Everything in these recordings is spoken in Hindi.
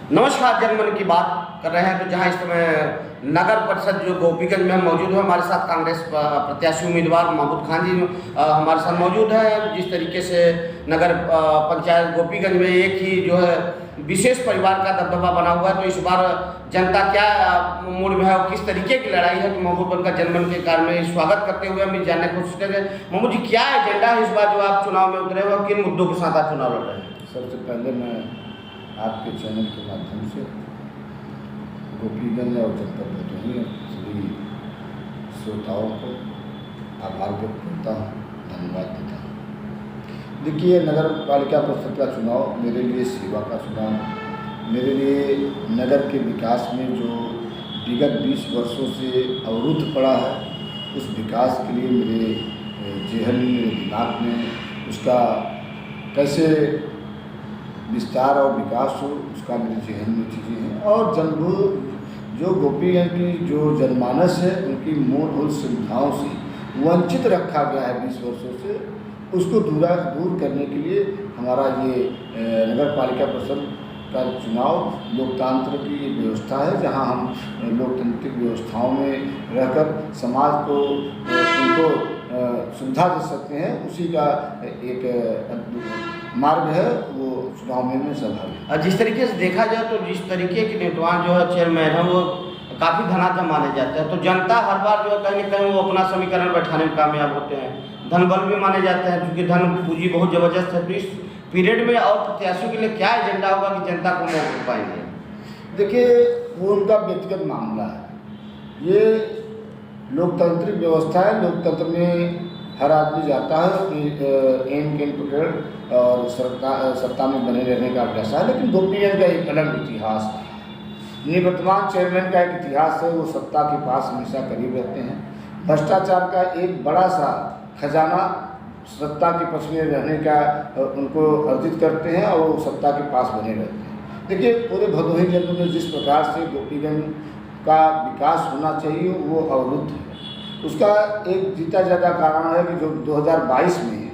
नमस्कार, जनमन की बात कर रहे हैं। तो जहां इस समय नगर परिषद जो गोपीगंज में मौजूद है, हमारे साथ कांग्रेस प्रत्याशी उम्मीदवार महमूद खान जी हमारे साथ मौजूद है। जिस तरीके से नगर पंचायत गोपीगंज में एक ही जो है विशेष परिवार का दबदबा बना हुआ है, तो इस बार जनता क्या मूड में है और किस तरीके की लड़ाई है, तो महमूद का जनमन के कार्य में स्वागत करते हुए हम जानने की कोशिश करेंगे। महमूद जी, क्या एजेंडा है इस बार जो आप चुनाव में उतरे हुए, किन मुद्दों के साथ आप चुनाव लड़ रहे हैं? सबसे पहले मैं आपके चैनल के माध्यम से गोपीगंज और जनपद भदोही सभी श्रोताओं को आभार व्यक्त करता हूँ, धन्यवाद देता हूँ। देखिए, नगर पालिका परिषद का चुनाव मेरे लिए सेवा का चुनाव है। मेरे लिए नगर के विकास में जो विगत 20 वर्षों से अवरुद्ध पड़ा है, उस विकास के लिए मेरे जेहन मेरे दिमाग में उसका कैसे विस्तार और विकास हो, उसका मेरे जेहन में चीज़ें हैं। और जो गोपीगंज की जो जनमानस है, उनकी मूलभूत सुविधाओं से वंचित रखा गया है 20 वर्षों से, उसको दूर करने के लिए हमारा ये नगर पालिका परिषद का चुनाव लोकतंत्र की व्यवस्था है, जहां हम लोकतांत्रिक व्यवस्थाओं में रहकर समाज को उनको सुविधा दे सकते हैं, उसी का एक मार्ग है वो चुनाव में सभा। जिस तरीके से देखा जाए तो जिस तरीके के नेतवान जो है चेयरमैन है वो काफ़ी धनाढ्य माने जाते हैं, तो जनता हर बार जो है कहीं न कहीं वो अपना समीकरण बैठाने में कामयाब होते हैं। धनबल भी माने जाते हैं, क्योंकि धन पूंजी बहुत ज़बरदस्त है। तो इस पीरियड में और प्रत्याशियों के लिए क्या एजेंडा होगा कि जनता को मौका पाएंगे? देखिए, वो उनका व्यक्तिगत मामला है। ये लोकतांत्रिक व्यवस्था है। लोकतंत्र में हर आदमी जाता है कि एम कैन पकड़ और सत्ता में बने रहने का अभ्यास है, लेकिन गोपीगंज का एक अलग इतिहास है। निवर्तमान चेयरमैन का एक इतिहास है, वो सत्ता के पास हमेशा करीब रहते हैं। भ्रष्टाचार का एक बड़ा सा खजाना सत्ता के पक्ष में रहने का उनको अर्जित करते हैं और वो सत्ता के पास बने रहते हैं। देखिए, पूरे भदोही जनपद में जिस प्रकार से गोपीगंज का विकास होना चाहिए वो अवरुद्ध है। उसका एक जीता जाता कारण है कि जो 2022 में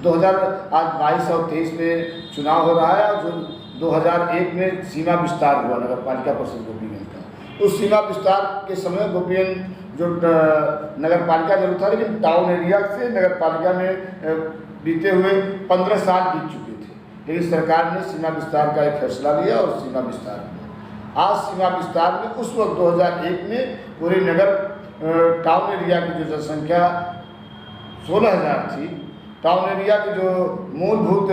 आज 22 और 23 में चुनाव हो रहा है, और जो 2001 में सीमा विस्तार हुआ नगर पालिका परिषद गोपीगंज का, उस सीमा विस्तार के समय गोपीगंज जो नगर पालिका जरूर था, लेकिन टाउन एरिया से नगर पालिका में बीते हुए 15 साल बीत चुके थे, लेकिन सरकार ने सीमा विस्तार का एक फैसला लिया और सीमा विस्तार हुआ। आज सीमा विस्तार में उस वक्त 2001 में पूरे नगर टाउन एरिया की जो जनसंख्या 16,000 थी, टाउन एरिया की जो मूलभूत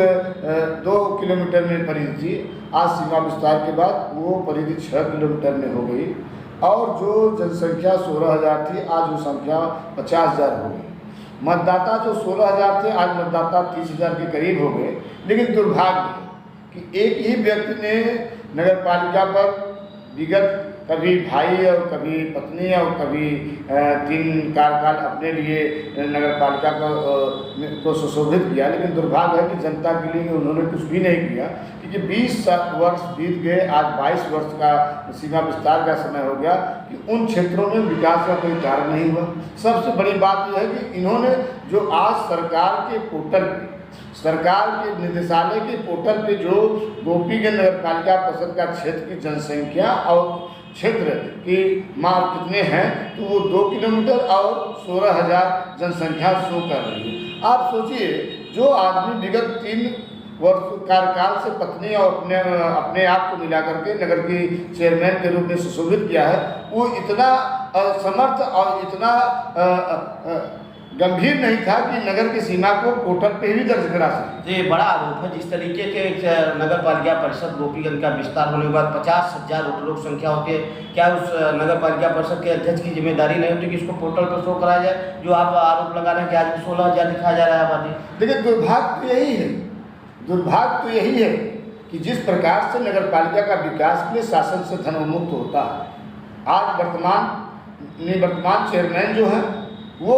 2 किलोमीटर में परिधि थी, आज सीमा विस्तार के बाद वो परिधि 6 किलोमीटर में हो गई, और जो जनसंख्या 16,000 थी, आज वो संख्या 50,000 हो गई। मतदाता जो 16,000 थे, आज मतदाता 30,000 के करीब हो गए। लेकिन दुर्भाग्य है कि एक ही व्यक्ति ने नगर पालिका पर विगत कभी भाई और कभी पत्नी और कभी 3 कार्यकाल अपने लिए नगर पालिका को सुशोभित किया, लेकिन दुर्भाग्य है कि जनता के लिए उन्होंने कुछ भी नहीं किया, क्योंकि 20 वर्ष बीत गए, आज 22 वर्ष का सीमा विस्तार का समय हो गया कि उन क्षेत्रों में विकास का कोई कार्य नहीं हुआ। सबसे बड़ी बात यह है कि इन्होंने जो आज सरकार के पोर्टल पे, सरकार के निदेशालय के पोर्टल पे जो गोपीगंज नगर पालिका परिषद का क्षेत्र की जनसंख्या और क्षेत्र की माप कितने हैं, तो वो 2 किलोमीटर और 16,000 जनसंख्या शो कर रही है। आप सोचिए, जो आदमी विगत 3 वर्ष कार्यकाल से पत्नी और अपने आप को मिला करके नगर की चेयरमैन के रूप में सुशोभित किया है, वो इतना असमर्थ और इतना गंभीर नहीं था कि नगर की सीमा को पोर्टल पे भी दर्ज करा सके। ये बड़ा आरोप है। जिस तरीके के नगर पालिका परिषद गोपीगंज का विस्तार होने के बाद 50,000 लोक संख्या होती है, क्या उस नगर पालिका परिषद के अध्यक्ष की जिम्मेदारी नहीं होती कि इसको पोर्टल पर शो कराया जाए, जो आप आरोप लगा रहे हैं कि आज भी 16,000 दिखाया जा रहा है आबादी? देखिए, दुर्भाग्य तो यही है कि जिस प्रकार से नगर पालिका का विकास के लिए शासन से धन उन्मुक्त होता है, आज निवर्तमान चेयरमैन जो है वो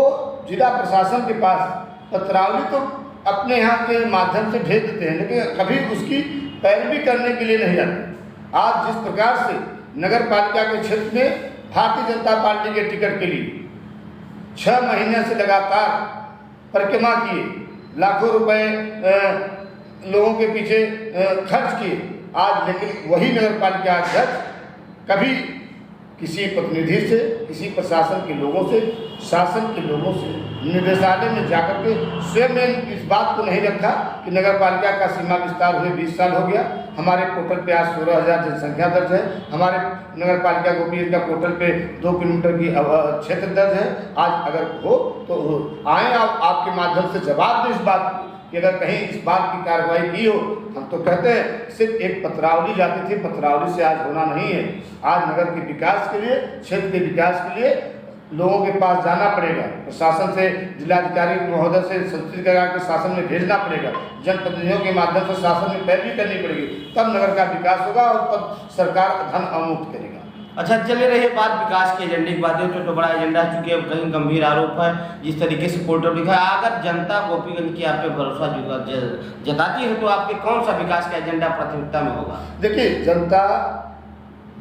जिला प्रशासन के पास पत्रावली तो अपने यहाँ के माध्यम से भेज देते हैं, लेकिन कभी उसकी पैरवी करने के लिए नहीं जाते। आज जिस प्रकार से नगर पालिका के क्षेत्र में भारतीय जनता पार्टी के टिकट के लिए 6 महीने से लगातार परिक्रमा किए, लाखों रुपए लोगों के पीछे खर्च किए, आज लेकिन वही नगर पालिका अध्यक्ष कभी किसी प्रतिनिधि से, किसी प्रशासन के लोगों से, शासन के लोगों से निदेशालय में जाकर के स्वयं ने इस बात को नहीं रखा कि नगर पालिका का सीमा विस्तार हुए 20 साल हो गया। हमारे पोर्टल पे आज 16,000 जनसंख्या दर्ज है। हमारे नगर पालिका गोपीगंज का पोर्टल पे 2 किलोमीटर की क्षेत्र दर्ज है। आज अगर हो तो आए आपके माध्यम से जवाब दें इस बात को कि अगर कहीं इस बात की कार्रवाई की हो। हम तो कहते हैं सिर्फ एक पत्रावली जाती थी, पत्रावली से आज होना नहीं है। आज नगर के विकास के लिए, क्षेत्र के विकास के लिए लोगों के पास जाना पड़ेगा, प्रशासन से, जिलाधिकारी महोदय से, संसदीय के शासन में भेजना पड़ेगा, जनप्रतिनिधियों के माध्यम से शासन में पैरवी करनी पड़ेगी, तब नगर का विकास होगा और तब सरकार धन अवमुक्त करेगा। अच्छा, चले रहे बात विकास के एजेंडे की बात है तो बड़ा एजेंडा, चूंकि अब कहीं गंभीर आरोप है जिस तरीके से पोर्टल लिखा है। अगर जनता गोपीगंज की आप पे भरोसा जताती है तो आपके कौन सा विकास का एजेंडा प्राथमिकता में होगा? देखिए, जनता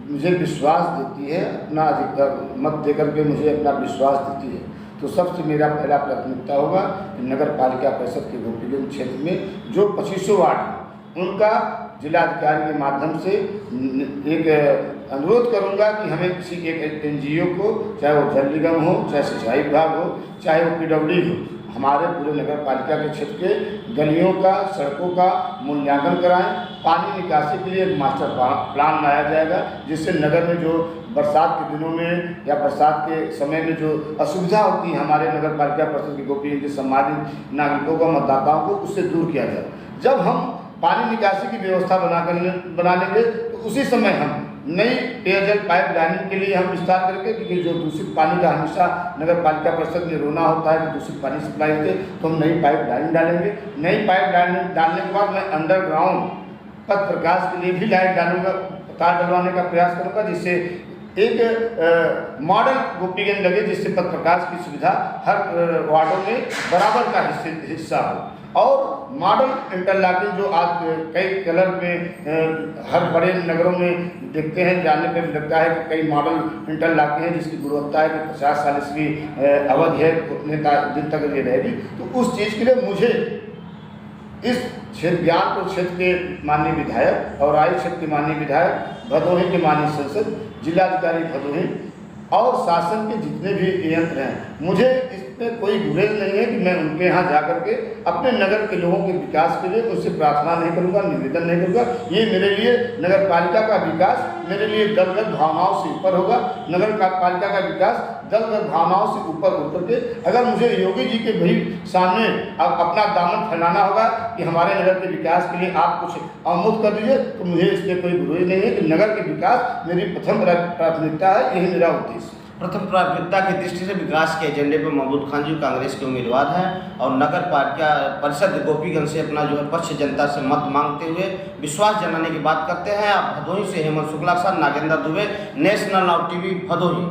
मुझे विश्वास देती है, अपना अधिकार मत देकर के मुझे अपना विश्वास देती है, तो सबसे मेरा पहला प्राथमिकता होगा कि नगर पालिका परिषद के गोपीगंज क्षेत्र में जो 2500 वार्ड उनका जिलाधिकारी के माध्यम से एक अनुरोध करूंगा कि हमें किसी एक NGO को, चाहे वो जल निगम हो, चाहे सिंचाई विभाग हो, चाहे वो PWD हो, हमारे पूरे नगर पालिका के क्षेत्र के गलियों का, सड़कों का मूल्यांकन कराएं। पानी निकासी के लिए एक मास्टर प्लान लाया जाएगा, जिससे नगर में जो बरसात के दिनों में या बरसात के समय में जो असुविधा होती है हमारे नगर पालिका परिषद के गोपीगंज के सम्मानित नागरिकों को, मतदाताओं को, उससे दूर किया जाए। जब हम पानी निकासी की व्यवस्था बना लेंगे तो उसी समय हम नई पेयजल पाइप लाइनिंग के लिए हम विस्तार करके, क्योंकि जो दूषित पानी का हमेशा नगर पालिका परिषद में रोना होता है कि दूषित पानी सप्लाई होते, तो हम नई पाइप लाइन डालेंगे। नई पाइप लाइन डालने के बाद मैं अंडरग्राउंड पथ प्रकाश के लिए भी लाइट डालूंगा, तार डलवाने का प्रयास करूँगा, जिससे एक मॉडल गोपीगंज लगे, जिससे पथ प्रकाश की सुविधा हर वार्डों में बराबर का हिस्सा हो। और मॉडल इंटरलॉकिंग जो आज कई कलर में हर बड़े नगरों में देखते हैं, जानने पर लगता है कि कई मॉडल इंटरलॉकिंग है जिसकी गुणवत्ता है कि 50 साल इसकी अवधि है, उतने दिन तक ये रहेगी। तो उस चीज़ के लिए मुझे इस क्षेत्र ज्ञानपुर क्षेत्र के माननीय विधायक और राय क्षेत्र के माननीय विधायक, भदोही के माननीय सांसद, जिलाधिकारी भदोही और शासन के जितने भी यंत्र हैं, मुझे इसमें कोई गुरेज नहीं है कि मैं उनके यहाँ जाकर के अपने नगर के लोगों के विकास के लिए उससे प्रार्थना नहीं करूँगा, निवेदन नहीं करूँगा। ये मेरे लिए नगर पालिका का विकास मेरे लिए दलगत भावनाओं से ऊपर होगा। नगर पालिका का विकास दलगत भावनाओं से ऊपर उतर के अगर मुझे योगी जी के भी सामने अपना दामन फैलाना होगा कि हमारे नगर के विकास के लिए आप कुछ अवमुक्त कर दीजिए, तो मुझे इसमें कोई गुरेज नहीं है कि नगर के विकास मेरी प्रथम प्राथमिकता है, यही मेरा उद्देश्य। प्रथम प्राथमिकता की दृष्टि से विकास के एजेंडे पर महमूद खान जी कांग्रेस के उम्मीदवार हैं और नगर पालिका परिषद गोपीगंज से अपना जो है पक्ष जनता से मत मांगते हुए विश्वास जताने की बात करते हैं। आप भदोही से हेमंत शुक्ला के साथ Nagendra Dubey, national now TV, Bhadohi.